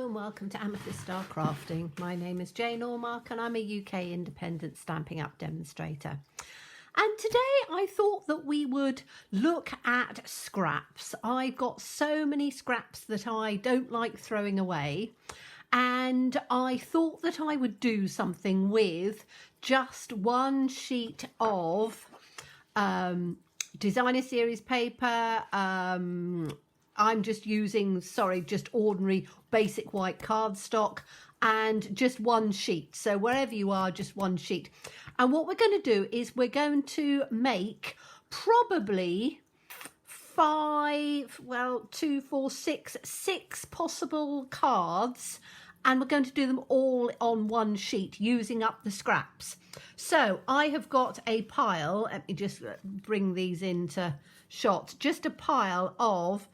and welcome to Amethyst Star Crafting. My name is Jane Ormark and I'm a UK independent Stampin' Up demonstrator. And today I thought that we would look at scraps. I've got so many scraps that I don't like throwing away, and I thought that I would do something with just one sheet of designer series paper. I'm just using, just ordinary basic white cardstock and just one sheet. So wherever you are, just one sheet. And what we're going to do is we're going to make probably six possible cards. And we're going to do them all on one sheet using up the scraps. So I have got a pile, let me just bring these into shot, just a pile of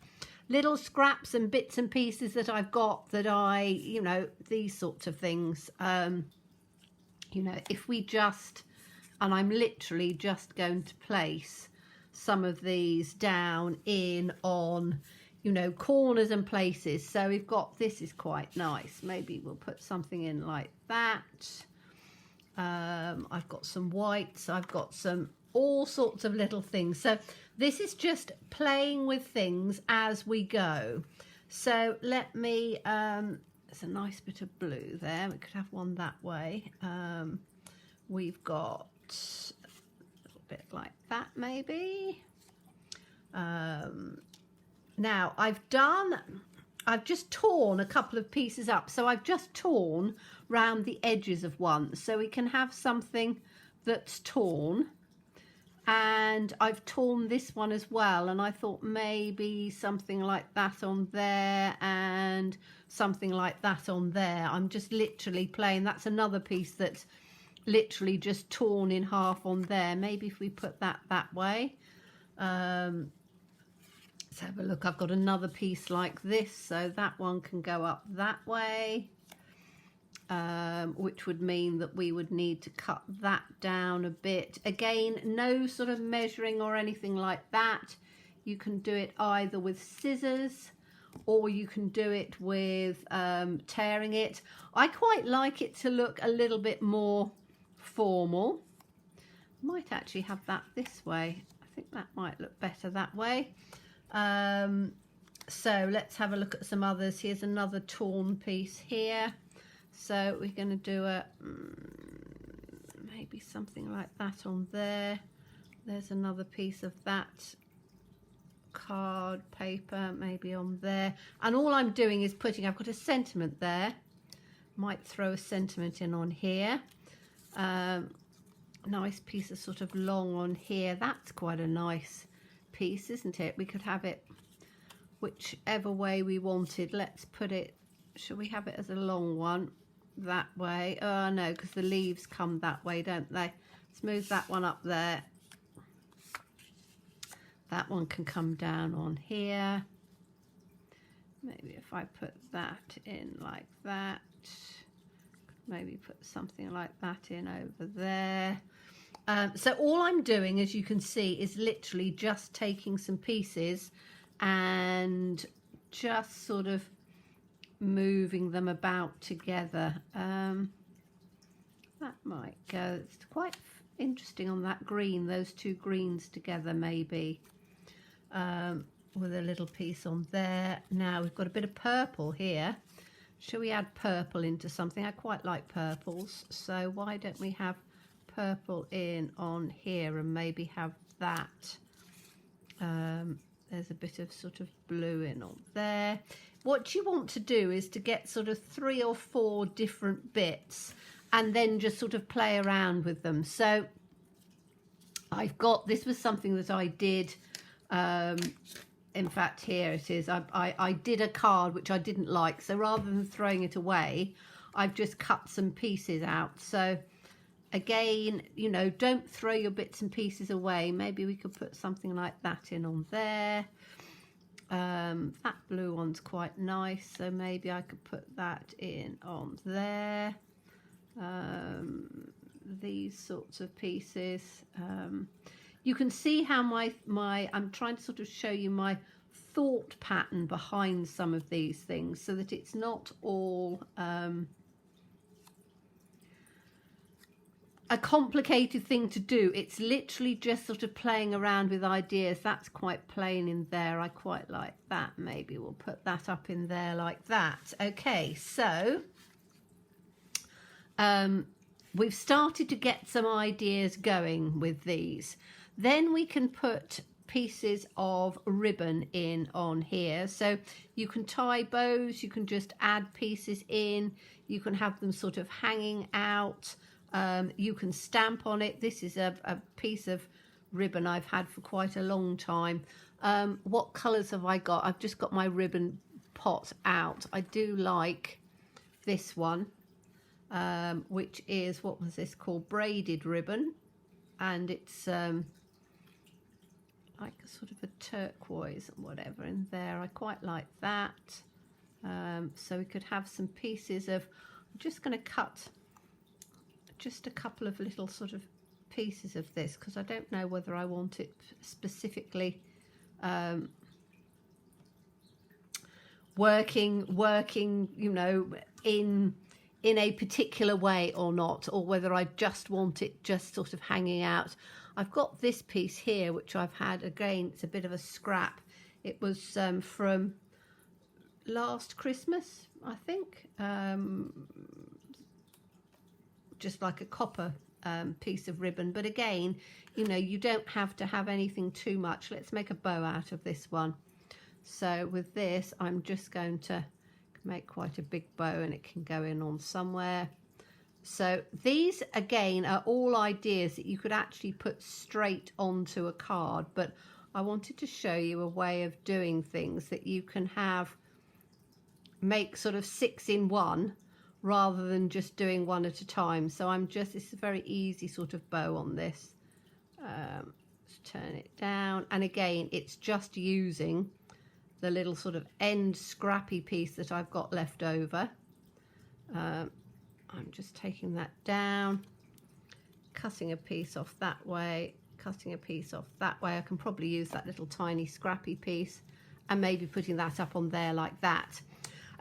little scraps and bits and pieces that I've got that these sorts of things. If we and I'm literally just going to place some of these down in on, corners and places. So we've got, this is quite nice. Maybe we'll put something in like that. I've got some whites. I've got some all sorts of little things. So this is just playing with things as we go. So let me, there's a nice bit of blue there. We could have one that way. We've got a little bit like that maybe. Now I've just torn a couple of pieces up. So I've just torn round the edges of one. So we can have something that's torn. And I've torn this one as well, and I thought maybe something like that on there and something like that on there. I'm just literally playing. That's another piece that's literally just torn in half on there. Maybe if we put that way. Let's have a look. I've got another piece like this, so that one can go up that way. Which would mean that we would need to cut that down a bit. Again, no sort of measuring or anything like that. You can do it either with scissors or you can do it with tearing it. I quite like it to look a little bit more formal. Might actually have that this way. I think that might look better that way. So let's have a look at some others. Here's another torn piece here. So we're going to do maybe something like that on there. There's another piece of that card paper maybe on there. And all I'm doing is I've got a sentiment there. Might throw a sentiment in on here. Nice piece of sort of long on here. That's quite a nice piece, isn't it? We could have it whichever way we wanted. Let's put it, shall we have it as a long one? That way. Oh no, because the leaves come that way, don't they? Let's move that one up there. That one can come down on here. Maybe if I put that in like that. Maybe put something like that in over there. So all I'm doing, as you can see, is literally just taking some pieces and just sort of moving them about together. That might go. It's quite interesting on that green, those two greens together maybe, with a little piece on there. Now we've got a bit of purple here. Shall we add purple into something? I quite like purples, so why don't we have purple in on here and maybe have that. There's a bit of sort of blue in on there. What you want to do is to get sort of 3 or 4 different bits and then just sort of play around with them. So I've got, this was something that I did, in fact here it is, I did a card which I didn't like, so rather than throwing it away, I've just cut some pieces out. So again, don't throw your bits and pieces away. Maybe we could put something like that in on there. That blue one's quite nice, so maybe I could put that in on there. These sorts of pieces. You can see how I'm trying to sort of show you my thought pattern behind some of these things, so that it's not all a complicated thing to do. It's literally just sort of playing around with ideas. That's quite plain in there. I quite like that. Maybe we'll put that up in there like that. Okay, so we've started to get some ideas going with these. Then we can put pieces of ribbon in on here. So you can tie bows, you can just add pieces in, you can have them sort of hanging out. You can stamp on it. This is a piece of ribbon I've had for quite a long time. What colours have I got? I've just got my ribbon pot out. I do like this one, which is, what was this called? Braided ribbon. And it's like a sort of a turquoise and whatever in there. I quite like that. So we could have some pieces of, I'm just going to cut just a couple of little sort of pieces of this, because I don't know whether I want it specifically working, you know, in a particular way or not, or whether I just want it just sort of hanging out. I've got this piece here, which I've had, again, it's a bit of a scrap. It was from last Christmas, I think. Just like a copper piece of ribbon, but again, you know, you don't have to have anything too much. Let's make a bow out of this one. So with this, I'm just going to make quite a big bow, and it can go in on somewhere. So these again are all ideas that you could actually put straight onto a card, but I wanted to show you a way of doing things that you can make sort of 6 in 1, rather than just doing one at a time. So it's a very easy sort of bow on this. Let's turn it down. And again, it's just using the little sort of end scrappy piece that I've got left over. I'm just taking that down, cutting a piece off that way, cutting a piece off that way. I can probably use that little tiny scrappy piece and maybe putting that up on there like that.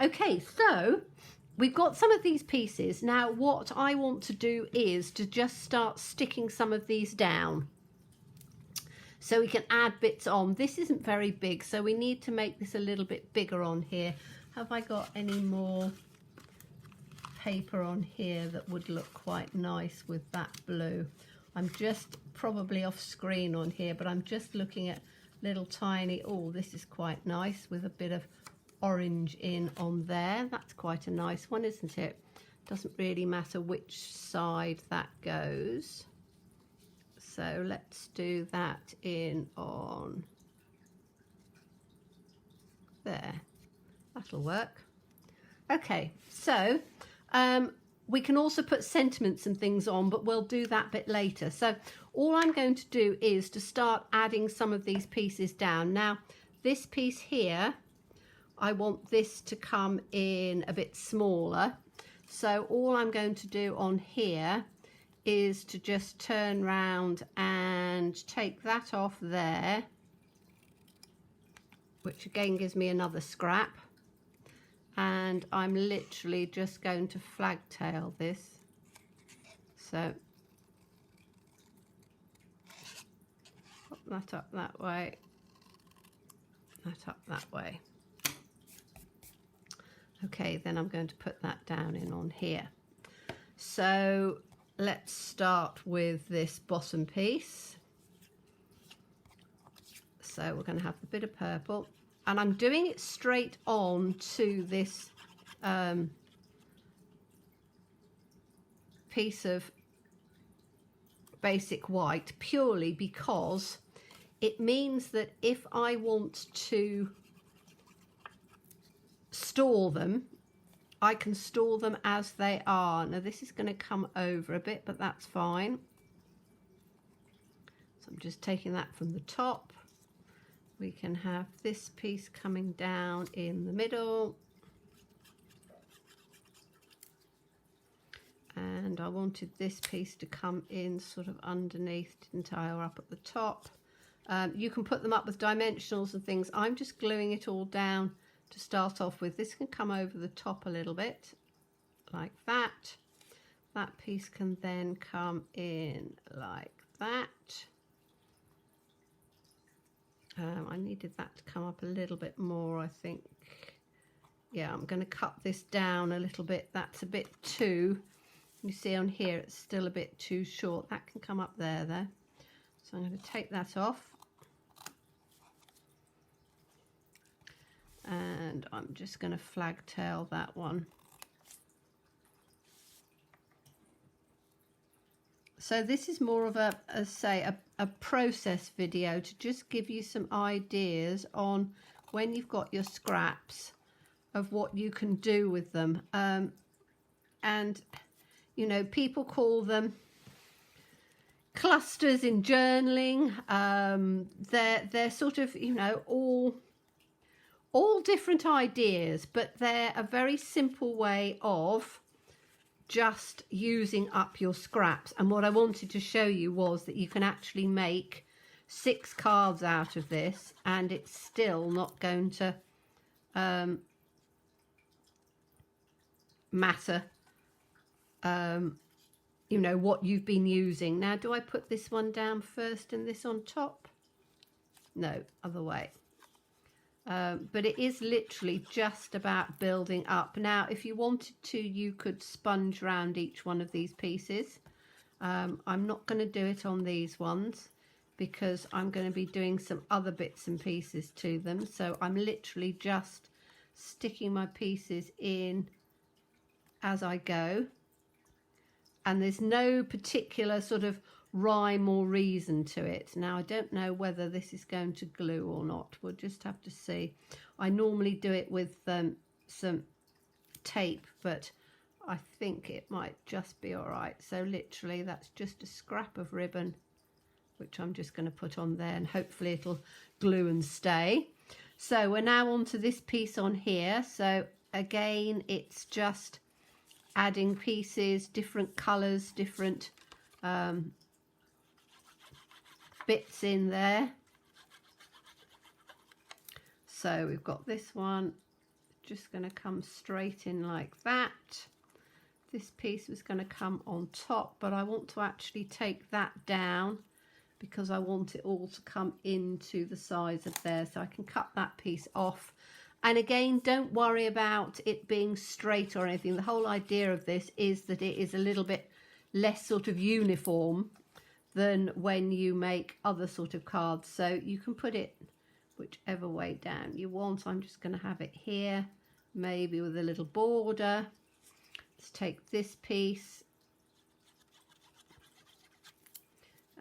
Okay, so we've got some of these pieces. Now what I want to do is to just start sticking some of these down, so we can add bits on. This isn't very big, so we need to make this a little bit bigger on here. Have I got any more paper on here that would look quite nice with that blue? I'm just probably off screen on here, but I'm just looking at little tiny, oh, this is quite nice with a bit of orange in on there. That's quite a nice one, isn't it? Doesn't really matter which side that goes. So let's do that in on there. That'll work. Okay, so we can also put sentiments and things on, but we'll do that bit later. So all I'm going to do is to start adding some of these pieces down. Now this piece here, I want this to come in a bit smaller. So all I'm going to do on here is to just turn round and take that off there, which again gives me another scrap. And I'm literally just going to flagtail this. So pop that up that way, that up that way. Okay, then I'm going to put that down in on here. So let's start with this bottom piece. So we're going to have a bit of purple, and I'm doing it straight on to this piece of basic white, purely because it means that if I want to store them, I can store them as they are. Now this is going to come over a bit, but that's fine. So I'm just taking that from the top. We can have this piece coming down in the middle. And I wanted this piece to come in sort of underneath, didn't I, or up at the top. You can put them up with dimensionals and things. I'm just gluing it all down to start off with. This can come over the top a little bit like that. That piece can then come in like that. I needed that to come up a little bit more, I think. Yeah, I'm going to cut this down a little bit. That's a bit too, you see on here it's still a bit too short. That can come up there though. So I'm going to take that off. And I'm just going to flag tail that one. So this is more of a process video to just give you some ideas on when you've got your scraps of what you can do with them. And, you know, people call them clusters in journaling. They're sort of, you know, all different ideas, but they're a very simple way of just using up your scraps. And what I wanted to show you was that you can actually make 6 cards out of this, and it's still not going to matter, you know, what you've been using. Now, do I put this one down first and this on top? No, other way. But it is literally just about building up. Now, if you wanted to, you could sponge around each one of these pieces. I'm not going to do it on these ones because I'm going to be doing some other bits and pieces to them. So I'm literally just sticking my pieces in as I go. And there's no particular sort of rhyme or reason to it. Now, I don't know whether this is going to glue or not. We'll just have to see. I normally do it with some tape, but I think it might just be all right. So literally that's just a scrap of ribbon, which I'm just going to put on there, and hopefully it'll glue and stay. So we're now on to this piece on here. So again, it's just adding pieces, different colours, different bits in there. So we've got this one just going to come straight in like that. This piece was going to come on top, but I want to actually take that down because I want it all to come into the sides of there. So I can cut that piece off. And again, don't worry about it being straight or anything. The whole idea of this is that it is a little bit less sort of uniform than when you make other sort of cards. So you can put it whichever way down you want. I'm just going to have it here, maybe with a little border. Let's take this piece,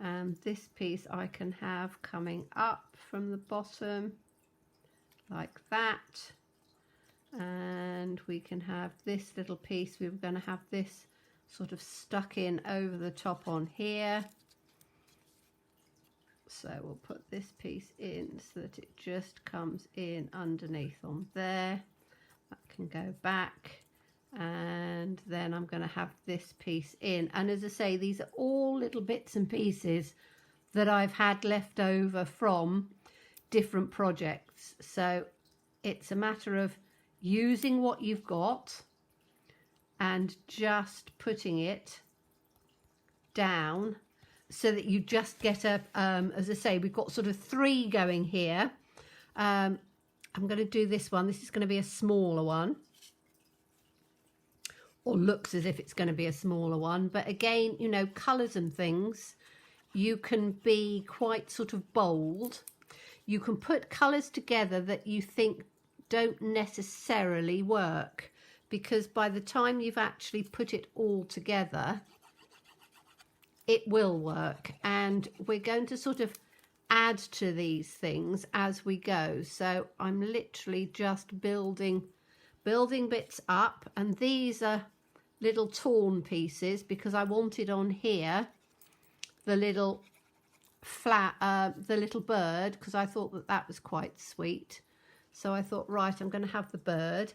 and this piece I can have coming up from the bottom like that, and we can have this little piece. We're going to have this sort of stuck in over the top on here. So we'll put this piece in so that it just comes in underneath on there. That can go back, and then I'm going to have this piece in. And as I say, these are all little bits and pieces that I've had left over from different projects. So it's a matter of using what you've got and just putting it down so that you just get a, as I say, we've got sort of 3 going here. I'm going to do this one. This is going to be a smaller one, or looks as if it's going to be a smaller one. But again, you know, colours and things, you can be quite sort of bold. You can put colours together that you think don't necessarily work, because by the time you've actually put it all together, it will work. And we're going to sort of add to these things as we go. So I'm literally just building bits up, and these are little torn pieces because I wanted on here the little the little bird, because I thought that that was quite sweet. So I thought, right, I'm going to have the bird.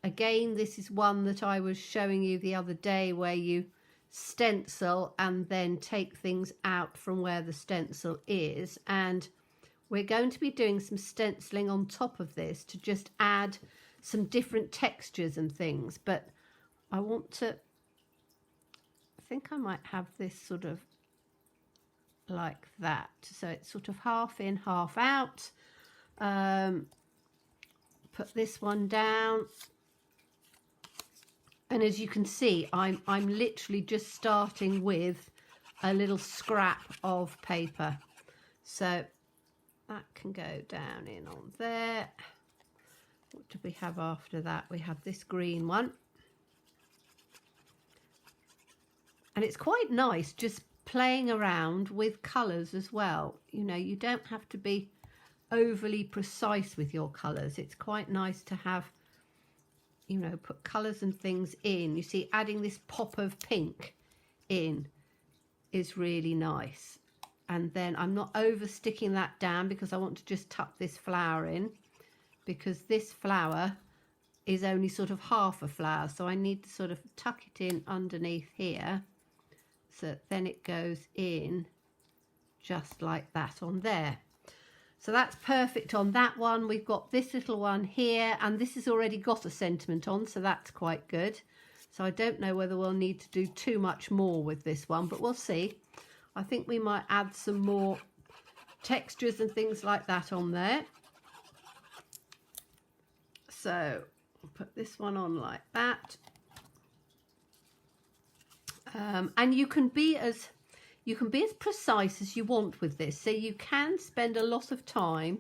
Again, this is one that I was showing you the other day where you stencil and then take things out from where the stencil is. And we're going to be doing some stenciling on top of this to just add some different textures and things. But I think I might have this sort of like that, so it's sort of half in, half out. Put this one down, and as you can see, I'm literally just starting with a little scrap of paper, so that can go down in on there. What do we have after that? We have this green one, and it's quite nice just playing around with colours as well. You know, you don't have to be overly precise with your colours. It's quite nice to have, you know, put colours and things in. You see, adding this pop of pink in is really nice. And then I'm not over sticking that down because I want to just tuck this flower in, because this flower is only sort of half a flower, so I need to sort of tuck it in underneath here. So then it goes in just like that on there. So that's perfect on that one. We've got this little one here, and this has already got a sentiment on, so that's quite good. So I don't know whether we'll need to do too much more with this one, but we'll see. I think we might add some more textures and things like that on there. So I'll put this one on like that. And you can be as precise as you want with this. So you can spend a lot of time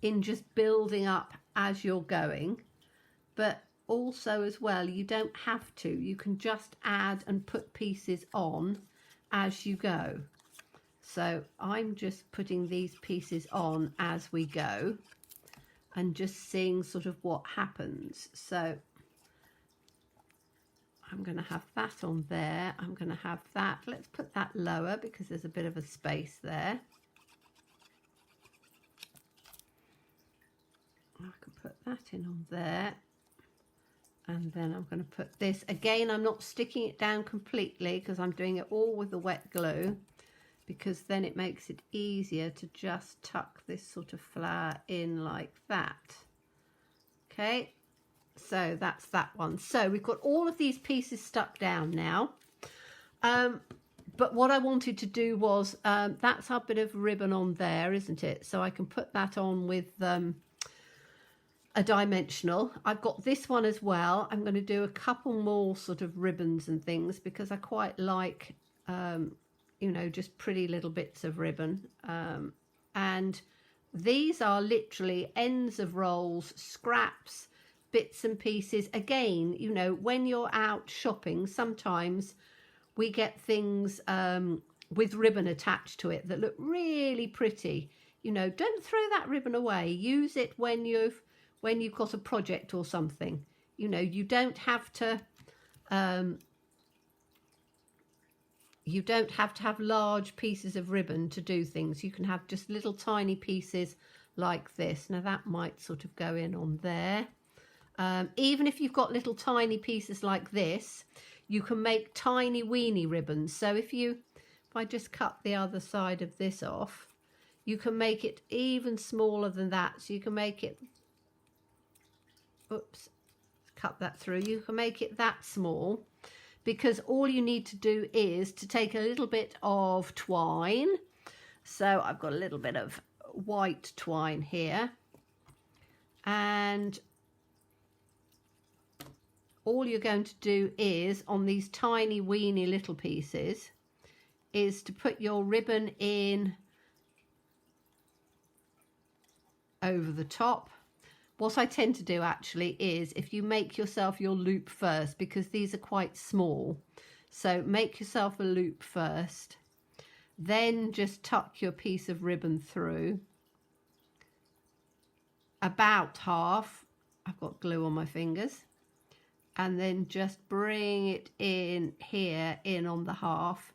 in just building up as you're going, but also as well, you don't have to. You can just add and put pieces on as you go. So I'm just putting these pieces on as we go and just seeing sort of what happens. So I'm going to have that on there. I'm going to have that. Let's put that lower because there's a bit of a space there. I can put that in on there. And then I'm going to put this. Again, I'm not sticking it down completely because I'm doing it all with the wet glue, because then it makes it easier to just tuck this sort of flower in like that. Okay. So that's that one. So we've got all of these pieces stuck down now. But what I wanted to do was, that's our bit of ribbon on there, isn't it? So I can put that on with a dimensional. I've got this one as well. I'm going to do a couple more sort of ribbons and things because I quite like, you know, just pretty little bits of ribbon. And these are literally ends of rolls, scraps, bits and pieces. Again, you know, when you're out shopping, sometimes we get things with ribbon attached to it that look really pretty. You know, don't throw that ribbon away. Use it when you've got a project or something. You know, you don't have to have large pieces of ribbon to do things. You can have just little tiny pieces like this. Now that might sort of go in on there. Even if you've got little tiny pieces like this, you can make tiny weeny ribbons. So if I just cut the other side of this off, you can make it even smaller than that. So you can make it, oops, cut that through. You can make it that small, because all you need to do is to take a little bit of twine. So I've got a little bit of white twine here, and all you're going to do is, on these tiny weeny little pieces, is to put your ribbon in over the top. What I tend to do actually is, if you make yourself your loop first, because these are quite small, so make yourself a loop first, then just tuck your piece of ribbon through about half. I've got glue on my fingers. And then just bring it in here, in on the half.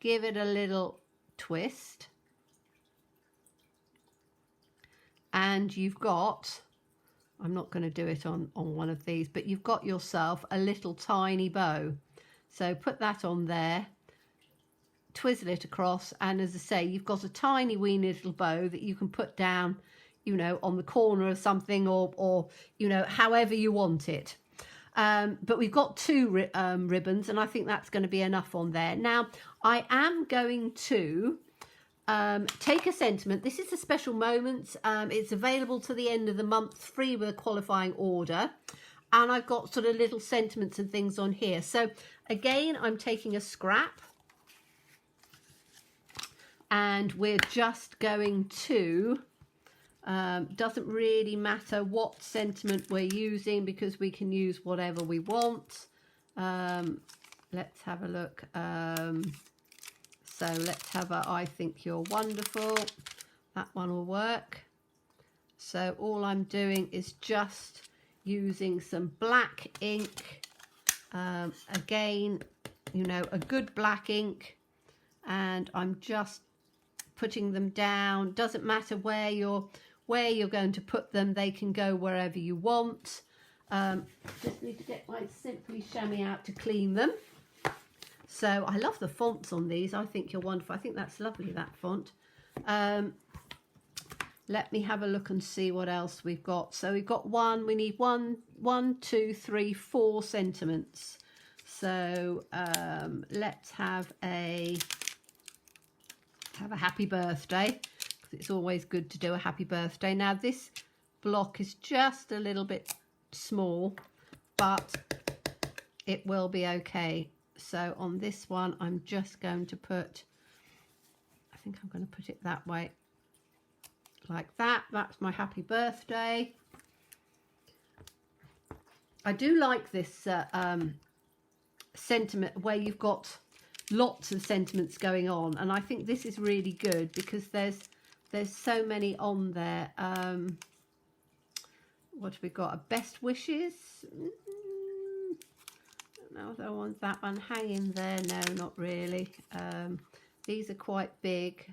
Give it a little twist. And you've got, I'm not going to do it on one of these, but you've got yourself a little tiny bow. So put that on there, twizzle it across, and as I say, you've got a tiny weeny little bow that you can put down, you know, on the corner of something, or you know, however you want it. But we've got two ribbons, and I think that's going to be enough on there. Now, I am going to take a sentiment. This is a special moment. It's available to the end of the month, free with a qualifying order. And I've got sort of little sentiments and things on here. So again, I'm taking a scrap. And we're just going to, doesn't really matter what sentiment we're using, because we can use whatever we want. Let's have a look. So let's have a I think you're wonderful. That one will work. So all I'm doing is just using some black ink. Again, you know, a good black ink. And I'm just putting them down. Doesn't matter where you're going to put them. They can go wherever you want. Just need to get my Simply Chamois out to clean them. So I love the fonts on these. I think you're wonderful. I think that's lovely, that font. Let me have a look and see what else we've got. So we've got one. We need one, 2, 3, 4 sentiments. So let's have a happy birthday, because it's always good to do a happy birthday. Now this block is just a little bit small, but it will be okay. So on this one, I'm just going to put, I think I'm going to put it that way, like that. That's my happy birthday. I do like this sentiment where you've got lots of sentiments going on, and I think this is really good because there's so many on there. What have we got? A best wishes. No, I don't want that one. Hang in there. No, not really. These are quite big.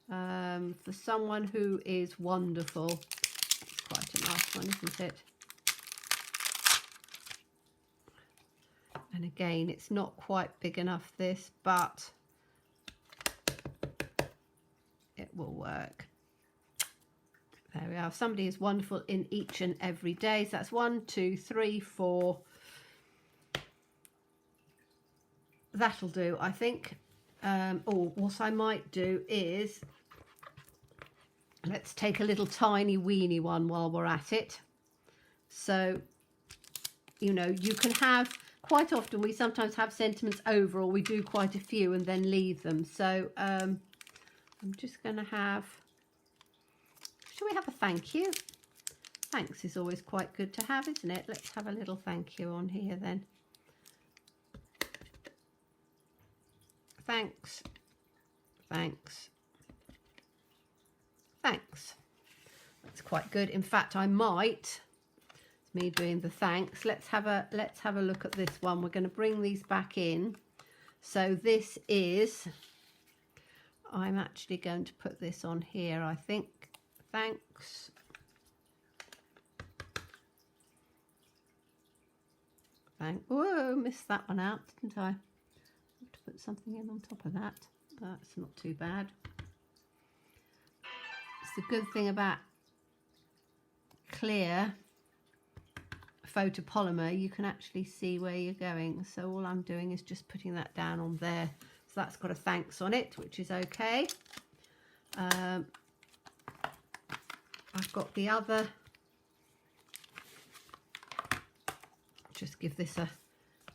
For someone who is wonderful. It's quite a nice one, isn't it? And again, it's not quite big enough, this, but it will work. There we are. Somebody is wonderful in each and every day. So that's 1, 2, 3, 4. That'll do, I think. Or what I might do is, let's take a little tiny weeny one while we're at it. So, you know, you can have, quite often we sometimes have sentiments over, or we do quite a few and then leave them. So I'm just going to have, shall we have a thank you? Thanks is always quite good to have, isn't it? Let's have a little thank you on here then. Thanks, thanks, thanks. That's quite good. In fact, I might, it's me doing the thanks. Let's have a look at this one. We're going to bring these back in. So this is, I'm actually going to put this on here, I think. Thanks. Whoa, missed that one out, didn't I? Put something in on top of that. That's not too bad. It's the good thing about clear photopolymer, you can actually see where you're going. So all I'm doing is just putting that down on there. So that's got a thanks on it, which is okay. I've got the other. Just give this a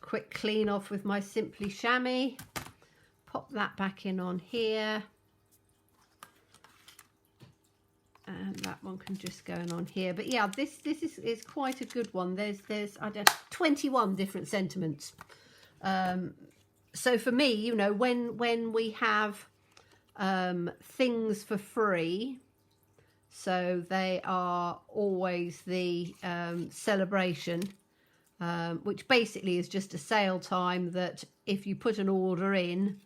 quick clean off with my Simply Chamois. Pop that back in on here. And that one can just go in on here. But yeah, this is quite a good one. There's I don't know, 21 different sentiments. So for me, you know, when we have things for free, so they are always the celebration, which basically is just a sale time that if you put an order in,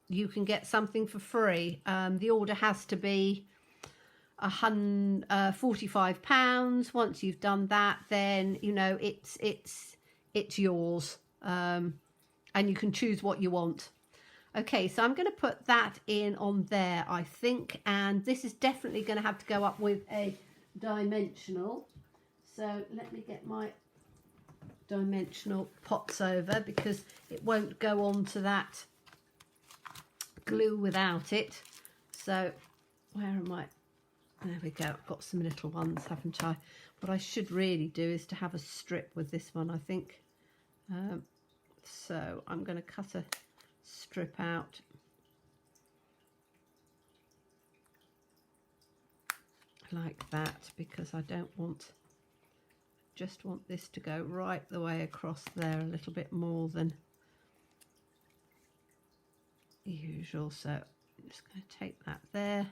you can get something for free. The order has to be £45. Once you've done that, then you know it's yours. and you can choose what you want. Okay, so I'm going to put that in on there, I think, and this is definitely going to have to go up with a dimensional. So let me get my dimensional pots over, because it won't go on to that glue without it. So where am I? There we go. I've got some little ones, haven't I? What I should really do is to have a strip with this one, I think. So I'm going to cut a strip out like that, because I don't want, just want this to go right the way across there, a little bit more than usual. So I'm just going to take that there.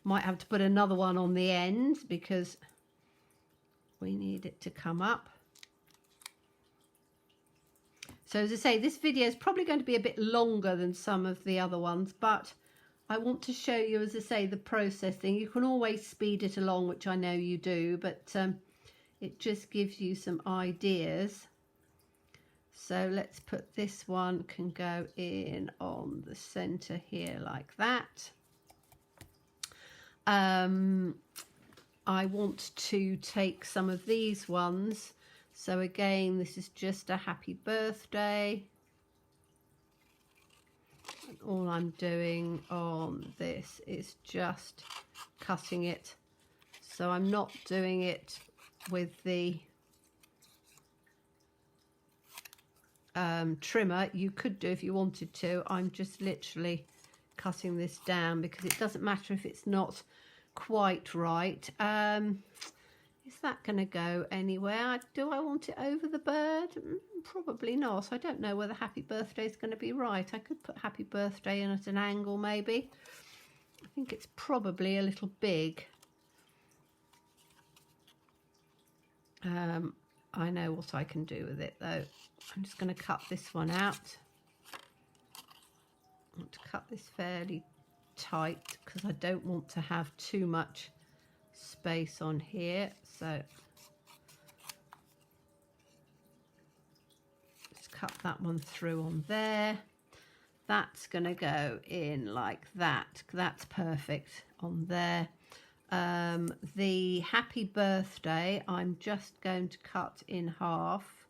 Might have to put another one on the end because we need it to come up. So as I say, this video is probably going to be a bit longer than some of the other ones, but I want to show you, as I say, the processing. You can always speed it along, which I know you do, but it just gives you some ideas. So let's put this one, can go in on the center here like that. I want to take some of these ones. So again, this is just a happy birthday. And all I'm doing on this is just cutting it. So I'm not doing it with the trimmer. You could do if you wanted to. I'm just literally cutting this down because it doesn't matter if it's not quite right. Is that going to go anywhere? Do I want it over the bird? Probably not. I don't know whether happy birthday is going to be right. I could put happy birthday in at an angle maybe. I think it's probably a little big. I know what I can do with it though. I'm just going to cut this one out. I want to cut this fairly tight because I don't want to have too much space on here. So just cut that one through on there. That's going to go in like that. That's perfect on there. The happy birthday, I'm just going to cut in half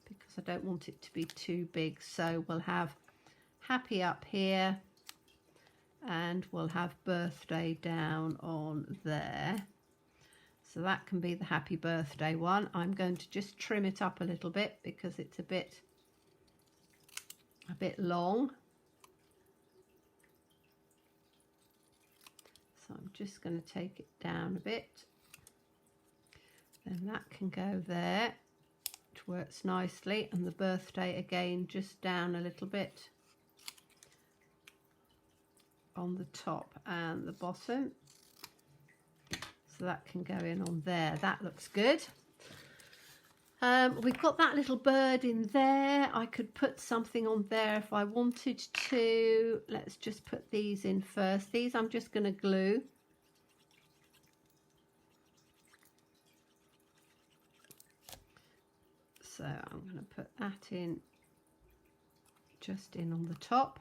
because I don't want it to be too big. So we'll have happy up here and we'll have birthday down on there. So that can be the happy birthday one. I'm going to just trim it up a little bit because it's a bit long. So I'm just going to take it down a bit. Then that can go there, which works nicely. And the birthday again, just down a little bit on the top and the bottom. So that can go in on there. That looks good. We've got that little bird in there. I could put something on there if I wanted to. Let's just put these in first. These I'm just going to glue. So I'm going to put that in, just in on the top.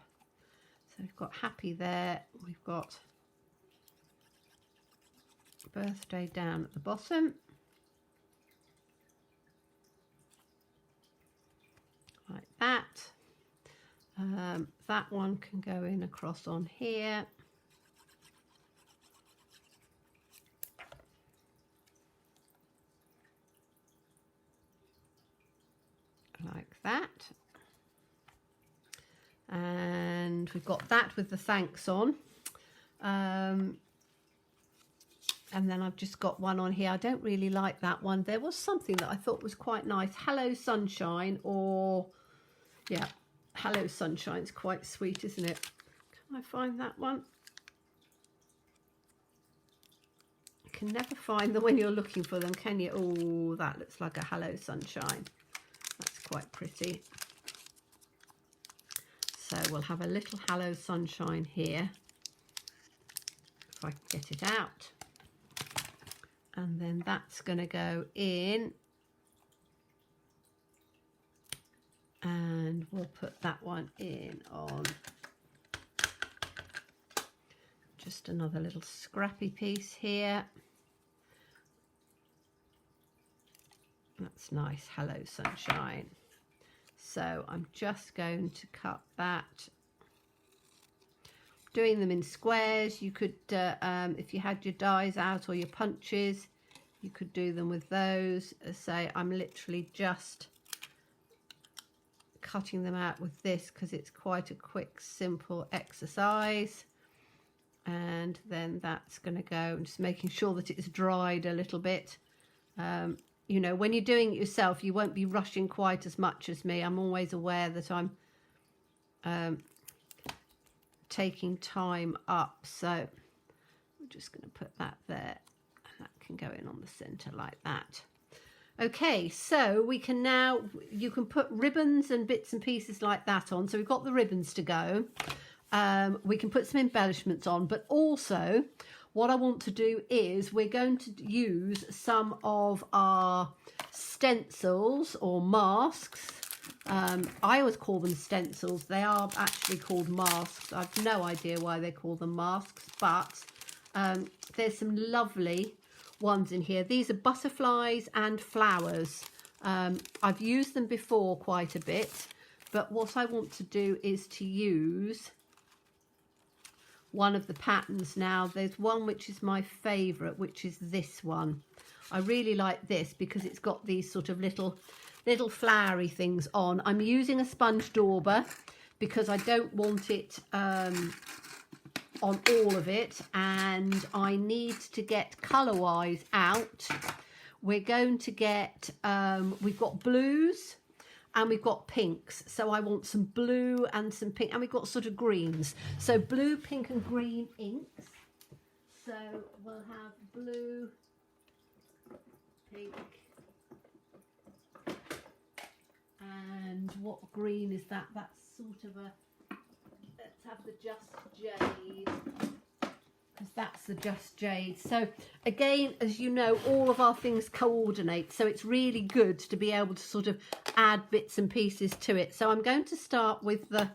So we've got happy there. We've got birthday down at the bottom. Like that. That one can go in across on here. Like that. And we've got that with the thanks on. And then I've just got one on here. I don't really like that one. There was something that I thought was quite nice. Hello Sunshine, or yeah, Hello Sunshine's quite sweet, isn't it? Can I find that one? You can never find them when you're looking for them, can you? Oh, that looks like a Hello Sunshine. That's quite pretty. So we'll have a little Hello Sunshine here. If I can get it out. And then that's going to go in, and we'll put that one in on just another little scrappy piece here. That's nice. Hello, sunshine. So I'm just going to cut that. Doing them in squares. You could, if you had your dies out or your punches, you could do them with those. Say, I'm literally just cutting them out with this because it's quite a quick, simple exercise. And then that's going to go, and just making sure that it's dried a little bit. You know, when you're doing it yourself, you won't be rushing quite as much as me. I'm always aware that I'm taking time up. So I'm just going to put that there, and that can go in on the center like that. Okay, so we can now, you can put ribbons and bits and pieces like that on. So we've got the ribbons to go. We can put some embellishments on, but also what I want to do is we're going to use some of our stencils or masks. I always call them stencils. They are actually called masks. I've no idea why they call them masks, but there's some lovely ones in here. These are butterflies and flowers. I've used them before quite a bit, but what I want to do is to use one of the patterns. Now there's one which is my favorite, which is this one. I really like this because it's got these sort of little flowery things on. I'm using a sponge dauber because I don't want it on all of it, and I need to get color wise out. We're going to get we've got blues and we've got pinks, so I want some blue and some pink, and we've got sort of greens. So blue, pink and green inks. So we'll have blue, pink, and what green is that? That's sort of a, let's have the Just Jade, because that's the Just Jade. So again, as you know, all of our things coordinate, so it's really good to be able to sort of add bits and pieces to it. So I'm going to start with the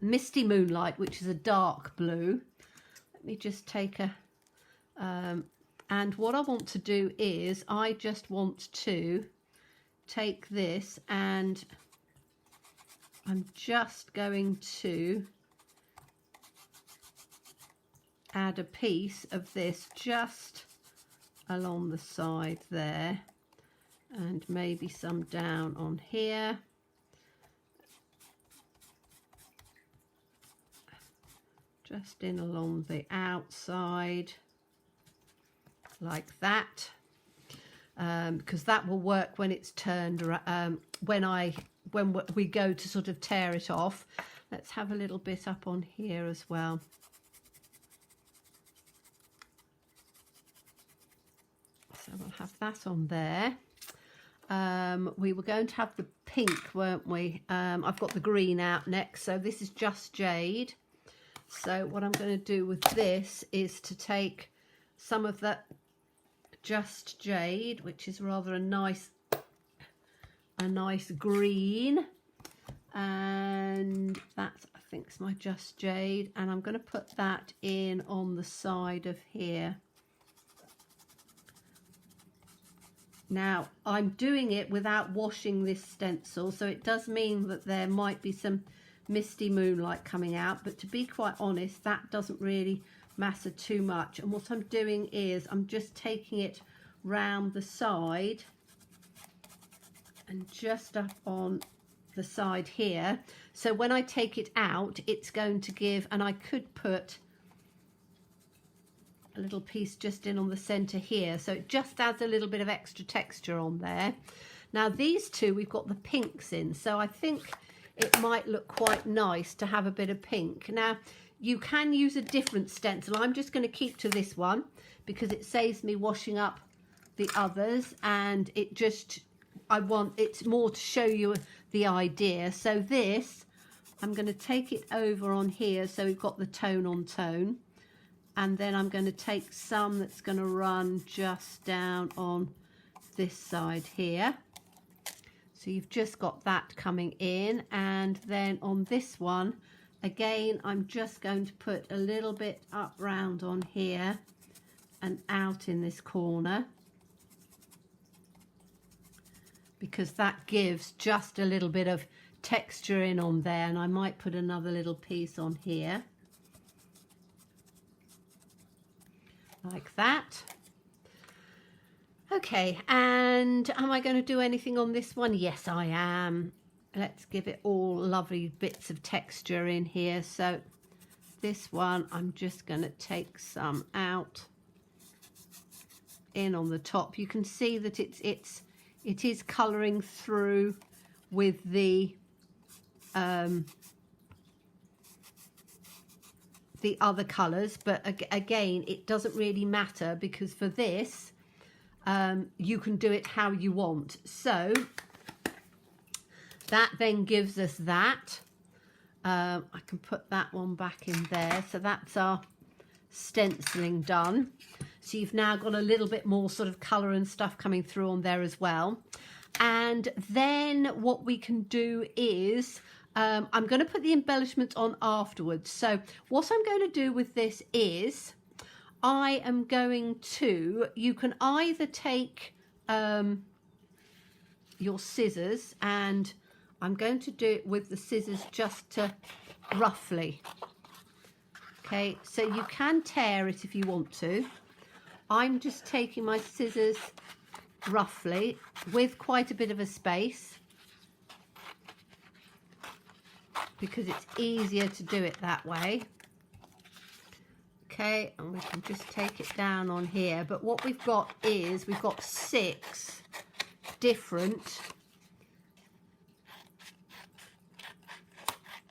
Misty Moonlight, which is a dark blue. Let me just take a and what I want to do is I just want to take this, and I'm just going to add a piece of this just along the side there, and maybe some down on here. Just in along the outside like that, because that will work when it's turned around, when we go to sort of tear it off. Let's have a little bit up on here as well. So we'll have that on there. We were going to have the pink, weren't we? I've got the green out next, so this is Just Jade. So what I'm going to do with this is to take some of that Just Jade, which is rather a nice green, and that I think is my Just Jade, and I'm going to put that in on the side of here. Now I'm doing it without washing this stencil, so it does mean that there might be some Misty Moonlight coming out, but to be quite honest, that doesn't really matter too much. And what I'm doing is I'm just taking it round the side and just up on the side here, so when I take it out it's going to give, and I could put a little piece just in on the center here, so it just adds a little bit of extra texture on there. Now these two, we've got the pinks in, so I think it might look quite nice to have a bit of pink. Now you can use a different stencil. I'm just going to keep to this one because it saves me washing up the others, and it just, it's more to show you the idea. So this, I'm going to take it over on here, so we've got the tone on tone, and then I'm going to take some that's going to run just down on this side here. So So you've just got that coming in, and then on this one, again, I'm just going to put a little bit up round on here and out in this corner, because that gives just a little bit of texture in on there, and I might put another little piece on here like that. Okay, and am I going to do anything on this one? Yes, I am. Let's give it all lovely bits of texture in here. So this one, I'm just going to take some out in on the top. You can see that it is colouring through with the other colours, but again, it doesn't really matter, because for this you can do it how you want. So that then gives us that. I can put that one back in there. So that's our stenciling done. So you've now got a little bit more sort of colour and stuff coming through on there as well. And then what we can do is I'm going to put the embellishment on afterwards. So what I'm going to do with this is I am going to, you can either take your scissors, and I'm going to do it with the scissors just to roughly. Okay, so you can tear it if you want to. I'm just taking my scissors roughly with quite a bit of a space, because it's easier to do it that way. Okay, and we can just take it down on here. But what we've got is we've got 6 different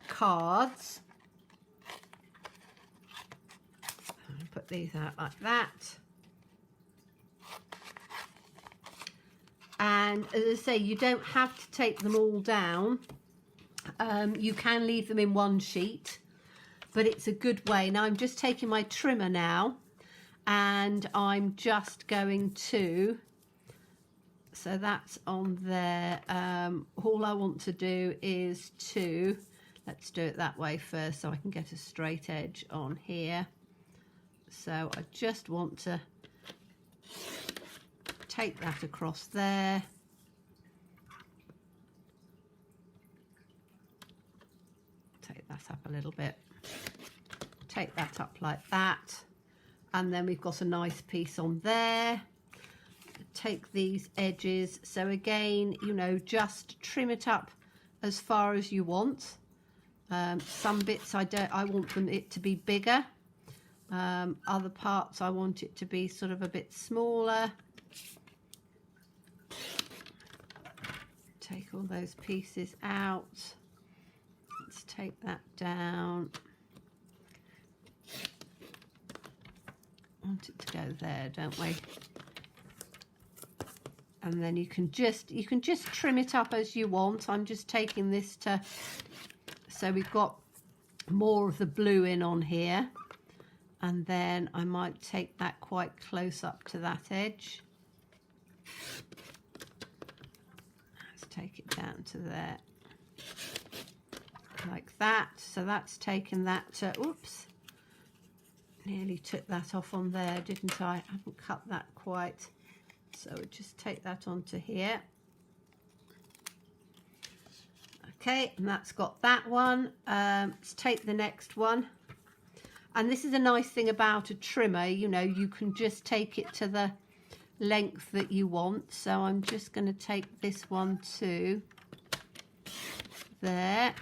cards. I'll put these out like that. And as I say, you don't have to take them all down. You can leave them in one sheet, but it's a good way. Now I'm just taking my trimmer now, and I'm just going to, so that's on there. All I want to do is to, let's do it that way first so I can get a straight edge on here. So I just want to take that across there. Take that up a little bit. Take that up like that. And then we've got a nice piece on there. Take these edges. So again, you know, just trim it up as far as you want. Some bits I want it to be bigger. Other parts I want it to be sort of a bit smaller. Take all those pieces out. Let's take that down. Want it to go there, don't we? And then you can just trim it up as you want. I'm just taking this to, so we've got more of the blue in on here, and then I might take that quite close up to that edge. Let's take it down to there, like that. So that's taken that to, oops, nearly took that off on there, didn't I? I haven't cut that quite. So we'll just take that onto here. Okay, and that's got that one. Let's take the next one. And this is a nice thing about a trimmer, you know, you can just take it to the length that you want. So I'm just going to take this one to there.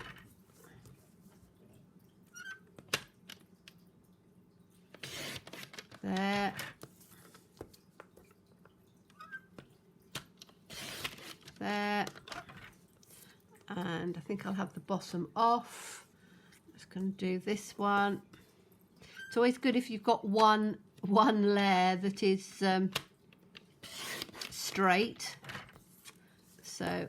There. There. And I think I'll have the bottom off. I'm just going to do this one. It's always good if you've got one layer that is straight. So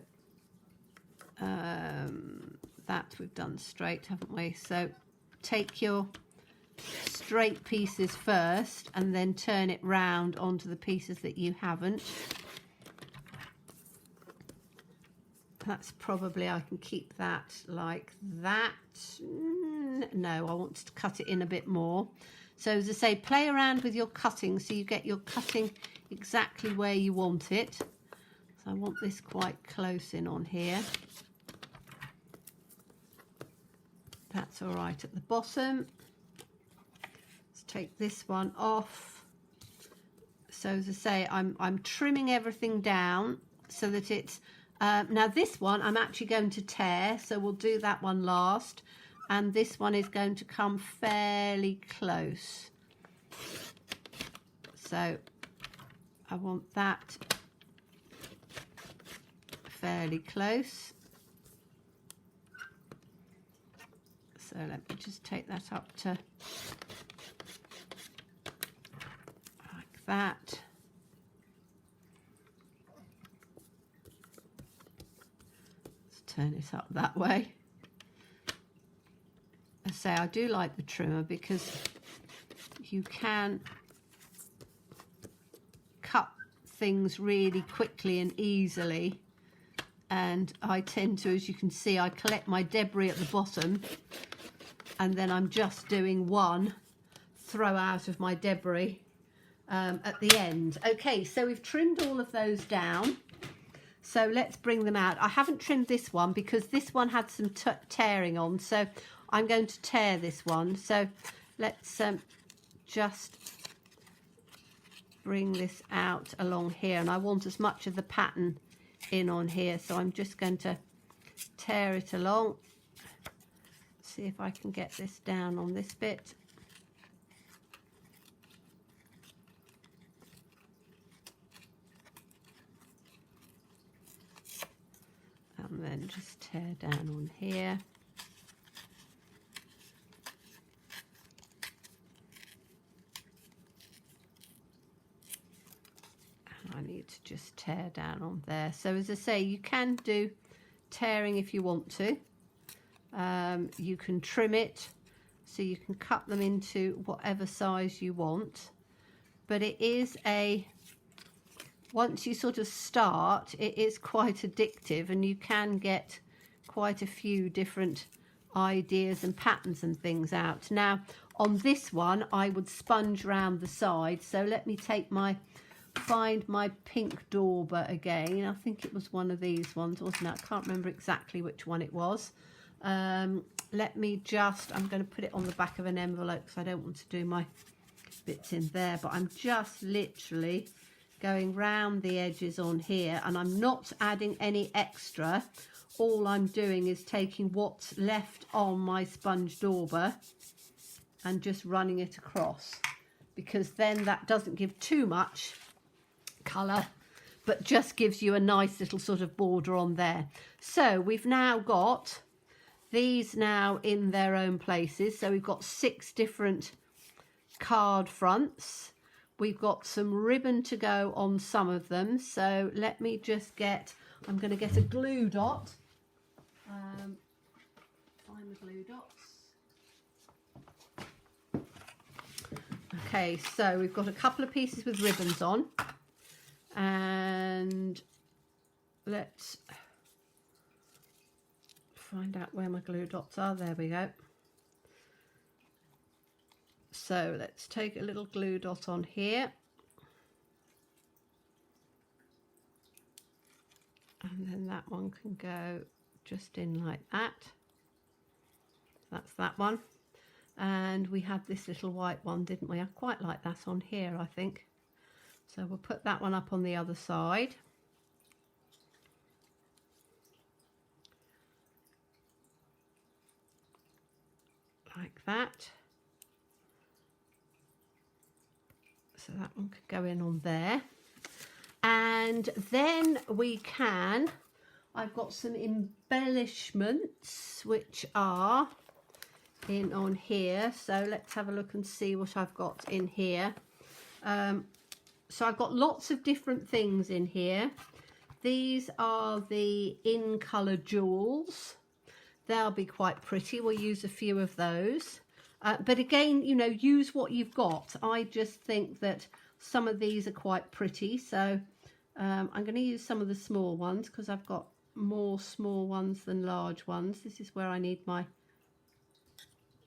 that we've done straight, haven't we? So take your straight pieces first and then turn it round onto the pieces that you haven't. That's probably, I can keep that like that. No, I want to cut it in a bit more. So as I say, play around with your cutting so you get your cutting exactly where you want it. So I want this quite close in on here. That's all right at the bottom. Let's take this one off. So as I say, I'm trimming everything down so that it's now this one I'm actually going to tear, so we'll do that one last, and this one is going to come fairly close. So I want that fairly close. So let me just take that up to like that. Turn it up that way. I say I do like the trimmer because you can cut things really quickly and easily, and I tend to, as you can see, I collect my debris at the bottom and then I'm just doing one throw out of my debris at the end. Okay, so we've trimmed all of those down. So let's bring them out. I haven't trimmed this one because this one had some tearing on, so I'm going to tear this one. So let's just bring this out along here, and I want as much of the pattern in on here, so I'm just going to tear it along. See if I can get this down on this bit. And then just tear down on here. And I need to just tear down on there. So as I say, you can do tearing if you want to. You can trim it, so you can cut them into whatever size you want. But it is once you sort of start, it is quite addictive, and you can get quite a few different ideas and patterns and things out. Now on this one I would sponge around the side, so let me find my pink dauber again. I think it was one of these ones, wasn't it? I can't remember exactly which one it was. Let me just, I'm going to put it on the back of an envelope because I don't want to do my bits in there, but I'm just literally going round the edges on here, and I'm not adding any extra. All I'm doing is taking what's left on my sponge dauber and just running it across, because then that doesn't give too much colour, but just gives you a nice little sort of border on there. So we've now got these now in their own places. So we've got 6 different card fronts. We've got some ribbon to go on some of them. So let me just I'm going to get a glue dot. Find the glue dots. Okay, so we've got a couple of pieces with ribbons on. And let's find out where my glue dots are. There we go. So let's take a little glue dot on here, and then that one can go just in like that. That's that one. And we had this little white one, didn't we? I quite like that on here, I think. So we'll put that one up on the other side. Like that. So that one could go in on there. And then we can, I've got some embellishments which are in on here. So let's have a look and see what I've got in here. So I've got lots of different things in here. These are the in colour jewels. They'll be quite pretty. We'll use a few of those. But again, you know, use what you've got. I just think that some of these are quite pretty. So I'm going to use some of the small ones because I've got more small ones than large ones. This is where I need my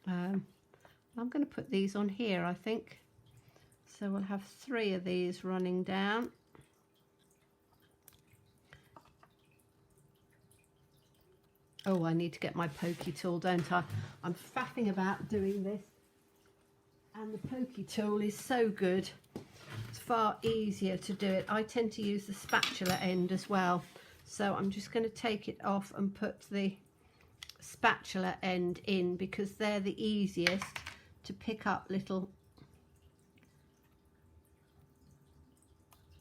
I'm going to put these on here, I think. So we'll have 3 of these running down. Oh, I need to get my pokey tool, don't I? I'm faffing about doing this, and the pokey tool is so good. It's far easier to do it. I tend to use the spatula end as well, so I'm just going to take it off and put the spatula end in, because they're the easiest to pick up little.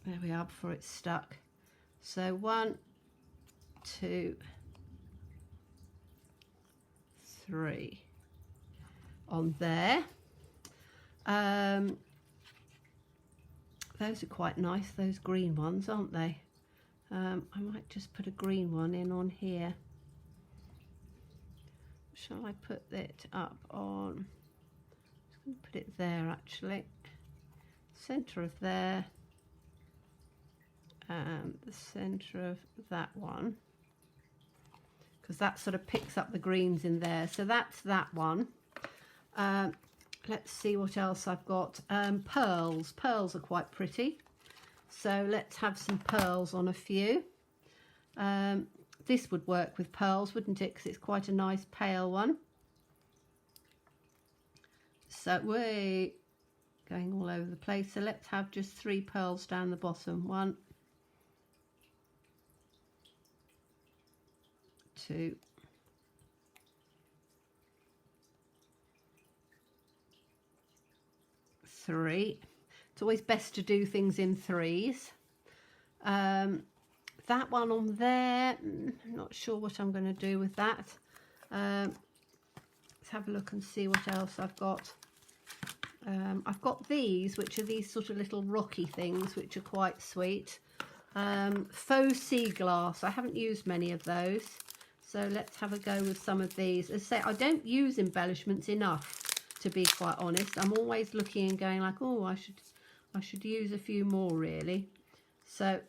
There we are, before it's stuck. So 1, 2, 3 on there. Those are quite nice, those green ones, aren't they? I might just put a green one in on here. Shall I put it up on, I'm just going to put it there actually, centre of there, and the centre of that one, because that sort of picks up the greens in there. So that's that one. Let's see what else I've got. Pearls. Pearls are quite pretty, so let's have some pearls on a few. This would work with pearls, wouldn't it? Because it's quite a nice pale one. So we're going all over the place. So let's have just 3 pearls down the bottom. 1, 2, 3. It's always best to do things in 3s. That one on there, I'm not sure what I'm going to do with that. Let's have a look and see what else I've got. I've got these, which are these sort of little rocky things, which are quite sweet. Faux sea glass. I haven't used many of those, so let's have a go with some of these. As I say, I don't use embellishments enough, to be quite honest. I'm always looking and going like, oh, I should use a few more really. So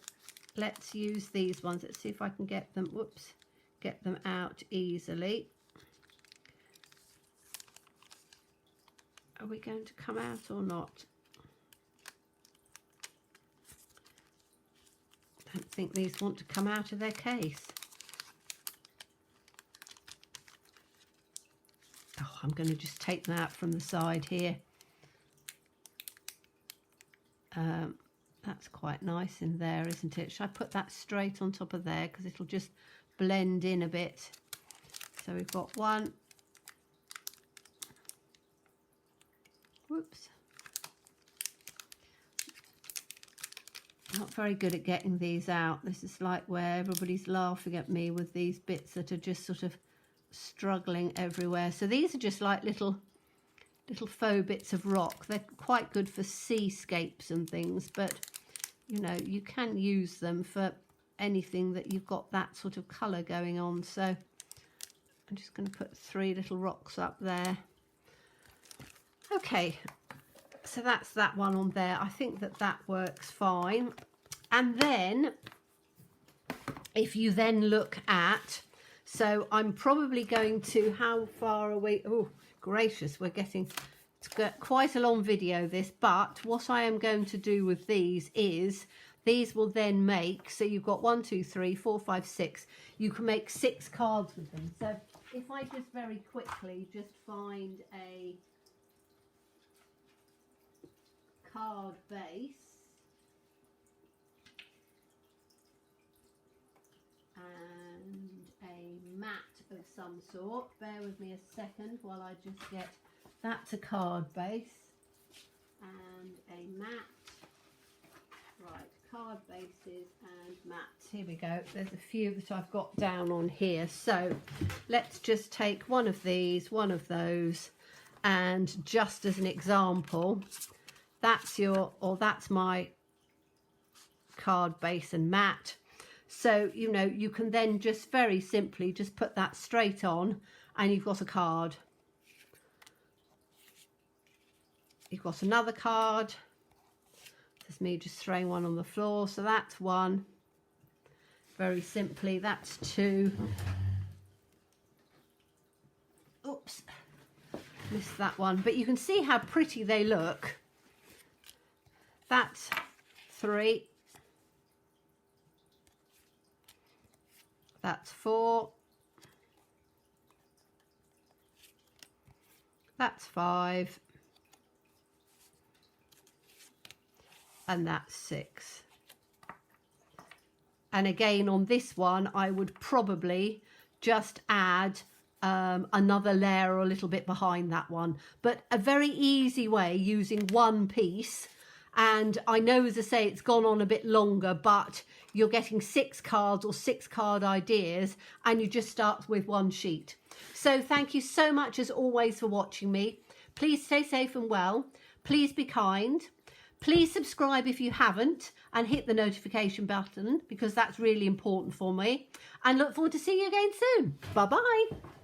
let's use these ones. Let's see if I can get them, whoops, get them out easily. Are we going to come out or not? I don't think these want to come out of their case. Oh, I'm going to just take them out from the side here. That's quite nice in there, isn't it? Should I put that straight on top of there, because it'll just blend in a bit. So we've got 1. Whoops. Not very good at getting these out. This is like where everybody's laughing at me with these bits that are just sort of struggling everywhere. So these are just like little faux bits of rock. They're quite good for seascapes and things, but you know, you can use them for anything that you've got that sort of colour going on. So I'm just going to put 3 little rocks up there. Okay, so that's that one on there. I think that that works fine. And then if you then look at, so I'm probably going to, how far away, oh gracious, we're getting, it's got quite a long video this, but what I am going to do with these is, these will then make, so you've got 1, 2, 3, 4, 5, 6, you can make 6 cards with them. So if I just very quickly just find a card base and a mat of some sort. Bear with me a second while I just get, that's a card base and a mat. Right, card bases and mats. Here we go. There's a few that I've got down on here. So let's just take one of these, one of those, and just as an example, that's your, or that's my card base and mat. So, you know, you can then just very simply just put that straight on and you've got a card. You've got another card. There's me just throwing one on the floor. So that's one. very simply, that's 2. Oops, missed that one. But you can see how pretty they look. That's 3. That's 4. That's 5. And that's 6. And again, on this one, I would probably just add another layer or a little bit behind that one. But a very easy way using one piece. And I know, as I say, it's gone on a bit longer, but you're getting 6 cards or 6 card ideas, and you just start with one sheet. So thank you so much, as always, for watching me. Please stay safe and well. Please be kind. Please subscribe if you haven't, and hit the notification button, because that's really important for me. And look forward to seeing you again soon. Bye-bye.